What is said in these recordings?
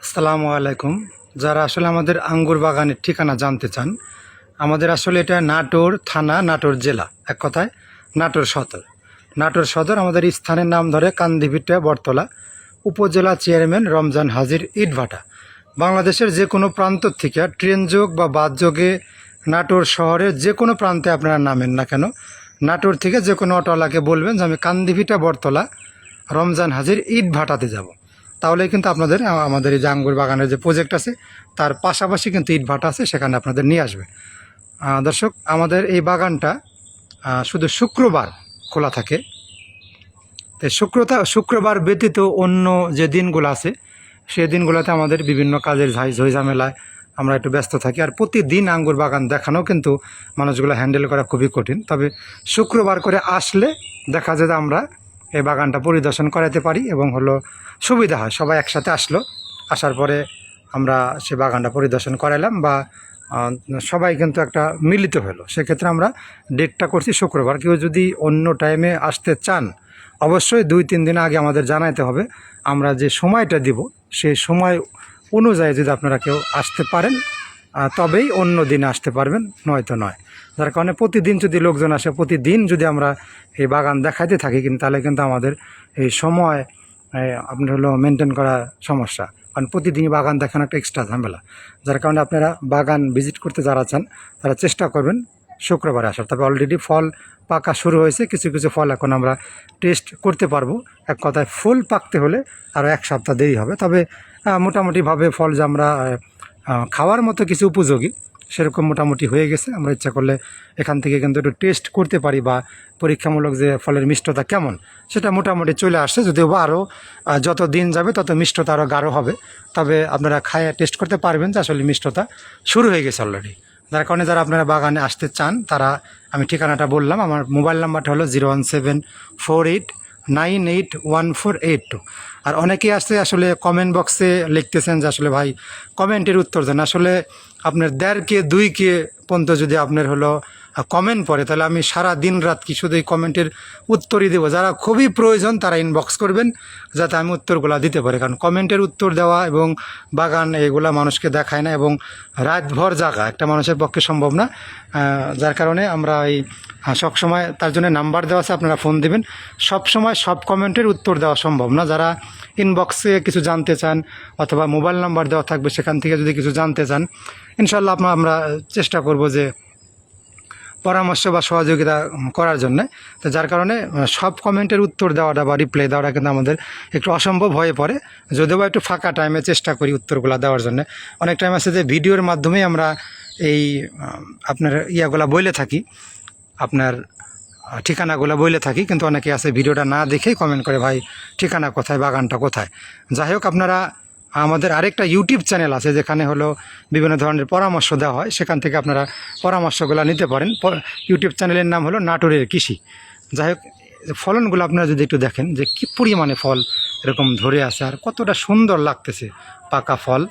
আসসালামু আলাইকুম। যারা আসলে আমাদের আঙ্গুর বাগানের ঠিকানা জানতে চান, আমাদের আসলে এটা নাটোর থানা, নাটোর জেলা, এক কথায় নাটোর সদর। নাটোর সদর আমাদের স্থানের নাম ধরে কান্দিভিটা বটতলা, উপজেলা চেয়ারম্যান রমজান হাজির ইটভাটা। বাংলাদেশের যে কোনো প্রান্ত থেকে ট্রেন যোগ বা বাস যোগে নাটোর শহরের যে কোনো প্রান্তে আপনারা নামেন না কেন, নাটোর থেকে যে কোনো অটোওয়ালাকে বলবেন যে আমি কান্দিভিটা বটতলা রমজান হাজির ইটভাটাতে যাব। তাহলে কিন্তু আপনাদের আমাদের এই যে আঙ্গুর বাগানের যে প্রজেক্ট আছে তার পাশাপাশি কিন্তু ইটভাটা আছে, সেখানে আপনাদের নিয়ে আসবে। দর্শক, আমাদের এই বাগানটা শুধু শুক্রবার খোলা থাকে। তো শুক্রবার ব্যতীত অন্য যে দিনগুলো আছে সেই দিনগুলোতে আমাদের বিভিন্ন কাজের ঝামেলায় আমরা একটু ব্যস্ত থাকি। আর প্রতিদিন আঙ্গুর বাগান দেখানো কিন্তু মানুষগুলো হ্যান্ডেল করা খুবই কঠিন। তবে শুক্রবার করে আসলে দেখা যায় যে আমরা এই বাগানটা পরিদর্শন করাতে পারি এবং সুবিধা হয়। সবাই একসাথে আসার পরে আমরা সে বাগানটা পরিদর্শন করাইলাম বা সবাই কিন্তু একটা মিলিত হলো। সেক্ষেত্রে আমরা ডেটটা করছি শুক্রবার। কেউ যদি অন্য টাইমে আসতে চান অবশ্যই 2-3 দিন আগে আমাদের জানাইতে হবে। আমরা যে সময়টা দিব সেই সময় অনুযায়ী যদি আপনারা কেউ আসতে পারেন তবেই অন্য দিনে আসতে পারবেন, নয়তো নয়। যার কারণে প্রতিদিন যদি লোকজন আসে, প্রতিদিন যদি আমরা এই বাগান দেখাইতে থাকি তাহলে কিন্তু আমাদের এই সময় আপনার মেনটেন করা সমস্যা। কারণ প্রতিদিনই বাগান দেখানো একটা এক্সট্রা ঝামেলা। যার কারণে আপনারা বাগান ভিজিট করতে যারা চান তারা চেষ্টা করবেন শুক্রবারে আসার। তবে অলরেডি ফল পাকা শুরু হয়েছে, কিছু কিছু ফল এখন আমরা টেস্ট করতে পারবো। এক কথায় ফুল পাকতে হলে আরও 1 সপ্তাহ দেরি হবে। তবে মোটামুটিভাবে ফল যে আমরা খাওয়ার মতো কিছু উপযোগী সেরকম মোটামুটি হয়ে গেছে। আমরা ইচ্ছা করলে এখান থেকে কিন্তু একটু টেস্ট করতে পারি বা পরীক্ষামূলক যে ফলের মিষ্টতা কেমন সেটা মোটামুটি চলে আসছে। যদিও বা আরও যত দিন যাবে তত মিষ্টতা আরও গাঢ় হবে। তবে আপনারা খায় টেস্ট করতে পারবেন যে আসলে মিষ্টতা শুরু হয়ে গেছে অলরেডি। যার কারণে যারা আপনারা বাগানে আসতে চান তারা, আমি ঠিকানাটা বললাম, আমার মোবাইল নাম্বারটা হলো 01748981482। আর অনেকেই আসলে কমেন্ট বক্সে লিখতেছেন যে আসলে ভাই কমেন্টের উত্তর দেন। আসলে আপনার 1.5K 2K পর্যন্ত যদি আপনার কমেন্ট পড়ে তাহলে আমি সারা দিন রাত কি শুধু এই কমেন্টের উত্তরই দেবো। যারা খুবই প্রয়োজন তারা ইনবক্স করবেন যাতে আমি উত্তরগুলো দিতে পারি। কারণ কমেন্টের উত্তর দেওয়া এবং বাগান এগুলা মানুষকে দেখায় না এবং রাতভর জাগা একটা মানুষের পক্ষে সম্ভব না। যার কারণে আমরা এই সবসময় তার জন্য নাম্বার দেওয়া আছে, আপনারা ফোন দেবেন। সবসময় সব কমেন্টের উত্তর দেওয়া সম্ভব না। যারা ইনবক্সে কিছু জানতে চান অথবা মোবাইল নাম্বার দেওয়া থাকবে সেখান থেকে যদি কিছু জানতে চান, ইনশাল্লাহ আমরা চেষ্টা করব যে পরামর্শ বা সহযোগিতা করার জন্যে। তো যার কারণে সব কমেন্টের উত্তর দেওয়াটা বা রিপ্লাই দেওয়াটা কিন্তু আমাদের একটু অসম্ভব হয়ে পড়ে। যদিও বা একটু ফাঁকা টাইমে চেষ্টা করি উত্তরগুলো দেওয়ার জন্য। অনেক টাইম আছে যে ভিডিওর মাধ্যমেই আমরা এই আপনার ইয়াগুলা বলে থাকি, আপনার ঠিকানাগুলো বলে থাকি, কিন্তু অনেকে আছে ভিডিওটা না দেখেই কমেন্ট করে ভাই ঠিকানা কোথায়, বাগানটা কোথায়। যাই হোক, আপনারা আমাদের আরেকটা ইউটিউব চ্যানেল আছে যেখানে বিভিন্ন ধরনের পরামর্শ দেওয়া হয়, সেখান থেকে আপনারা পরামর্শগুলো নিতে পারেন। ইউটিউব চ্যানেলের নাম হলো নাটোরের কৃষি। যাই হোক, ফলনগুলো আপনারা যদি একটু দেখেন যে কী পরিমাণে ফল এরকম ধরে আছে আর কতটা সুন্দর লাগতেছে পাকা ফল।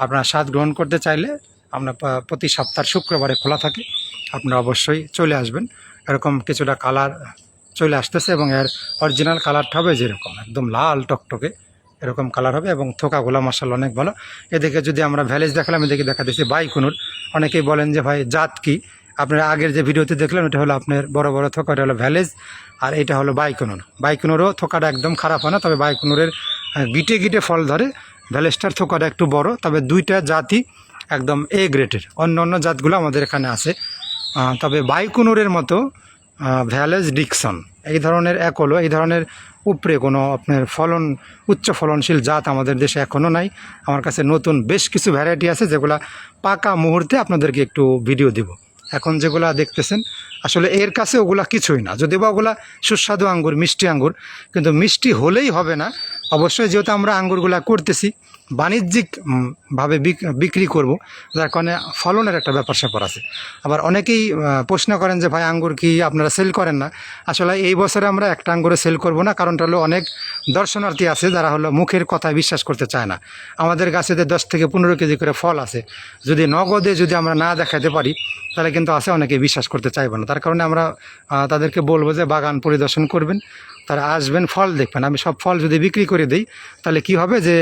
আপনারা স্বাদ গ্রহণ করতে চাইলে আমরা প্রতি সপ্তাহ শুক্রবারে খোলা থাকে, আপনারা অবশ্যই চলে আসবেন। এরকম কিছুটা কালার চলে আসতেছে এবং এর অরিজিনাল কালারটা হবে যেরকম একদম লাল টকটকে এরকম কালার হবে এবং থোকাগুলো মাশাআল্লাহ অনেক ভালো। এদিকে যদি আমরা ভ্যালেজ দেখালাম, এদিকে দেখা দিচ্ছি বাইকুনুর। অনেকেই বলেন যে ভাই জাত কি, আপনারা আগের যে ভিডিওতে দেখলেন ওটা হলো আপনার বড় বড় থোকা, এটা হলো ভ্যালেজ, আর এটা হলো বাইকুনুর। বাইকুনুরও থোকাটা একদম খারাপ হয় না, তবে বাইকুনুরের গিটে গিটে ফল ধরে, ভ্যালেজটার থোকাটা একটু বড়। তবে দুইটা জাতই একদম এ গ্রেডের। অন্য অন্য জাতগুলো আমাদের এখানে আছে, তবে বাইকুনুরের মতো ভ্যালেজ ডিকসন এই ধরনের হলো এই ধরনের উপরে কোনো আপনার উচ্চ ফলনশীল জাত আমাদের দেশে এখনও নাই। আমার কাছে নতুন বেশ কিছু ভ্যারাইটি আছে যেগুলো পাকা মুহূর্তে আপনাদেরকে একটু ভিডিও দিব। এখন যেগুলা দেখতেছেন আসলে এর কাছে ওগুলা কিছুই না, যদিও বা ওগুলা সুস্বাদু আঙ্গুর, মিষ্টি আঙ্গুর, কিন্তু মিষ্টি হলেই হবে না। অবশ্যই যেহেতু আমরা আঙ্গুরগুলা করতেছি বাণিজ্যিক ভাবে বিক্রি করব, যার কারণে ফলনের একটা ব্যাপার স্যাপার আছে। আবার অনেকেই প্রশ্ন করেন যে ভাই আঙ্গুর কি আপনারা সেল করেন না? আসলে এই বছরে আমরা একটা আঙ্গুরে সেল করব না, কারণটা হলো অনেক দর্শনার্থী আছে যারা হলো মুখের কথায় বিশ্বাস করতে চায় না। আমাদের গাছেতে 10 থেকে 15 কেজি করে ফল আছে, যদি নগদে যদি আমরা না দেখাতে পারি তাহলে কিন্তু আছে অনেকে বিশ্বাস করতে চাইবে না। তার কারণে আমরা তাদেরকে বলবো যে বাগান পরিদর্শন করবেন, তারা আসবেন, ফল দেখবেন। আমি সব ফল যদি বিক্রি করে দিই তাহলে কি হবে যে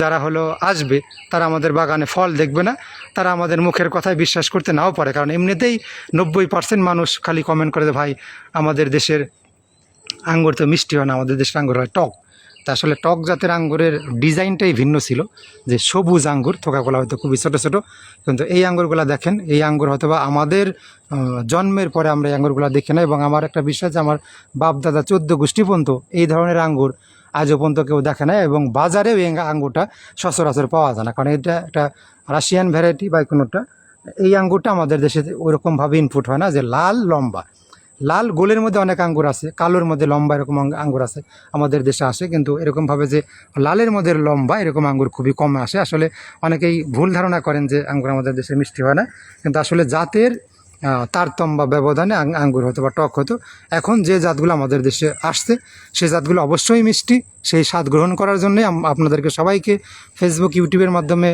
যারা হলো আসবে তারা আমাদের বাগানে ফল দেখবে না, তারা আমাদের মুখের কথায় বিশ্বাস করতে নাও পারে। কারণ এমনিতেই 90% মানুষ খালি কমেন্ট করে যে ভাই আমাদের দেশের আঙ্গুর তো মিষ্টি হয় না, আমাদের দেশের আঙ্গুর হয় টক। তা আসলে টক জাতের আঙ্গুরের ডিজাইনটাই ভিন্ন ছিল, যে সবুজ আঙ্গুর, থোকাগুলো হয়তো খুবই ছোটো ছোটো, কিন্তু এই আঙ্গুরগুলো দেখেন, এই আঙ্গুর হয়তো বা আমাদের জন্মের পরে আমরা এই আঙ্গুরগুলো দেখি না। এবং আমার একটা বিশ্বাস যে আমার বাপ দাদা 14 গোষ্ঠী পর্যন্ত এই ধরনের আঙ্গুর আজও পর্যন্ত কেউ দেখে না, এবং বাজারেও এই আঙ্গুরটা সচরাচর পাওয়া যায় না, কারণ এটা একটা রাশিয়ান ভ্যারাইটি বা কোনোটা। এই আঙ্গুরটা আমাদের দেশে ওরকমভাবে ইনপুট হয় না, যে লাল লম্বা, লাল গোলের মধ্যে অনেক আঙ্গুর আছে, কালোর মধ্যে লম্বা এরকম আঙ্গুর আছে আমাদের দেশে আসে, কিন্তু এরকমভাবে যে লালের মধ্যে লম্বা এরকম আঙ্গুর খুবই কম আসে। আসলে অনেকেই ভুল ধারণা করেন যে আঙ্গুর আমাদের দেশে মিষ্টি হয় না, কিন্তু আসলে জাতের তারতম্য বা ব্যবধানে আঙ্গুর হতো বা টক হতো। এখন যে জাতগুলো আমাদের দেশে আসছে সেই জাতগুলো অবশ্যই মিষ্টি। সেই স্বাদ গ্রহণ করার জন্যই আপনাদেরকে সবাইকে ফেসবুক ইউটিউবের মাধ্যমে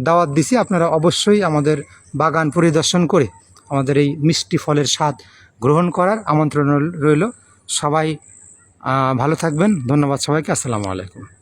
দাওয়াত দিছি। আপনারা অবশ্যই আমাদের বাগান পরিদর্শন করে আমাদের এই মিষ্টি ফলের স্বাদ গ্রহণ করার আমন্ত্রণ রইল। সবাই ভালো থাকবেন। ধন্যবাদ সবাইকে। আসসালামু আলাইকুম।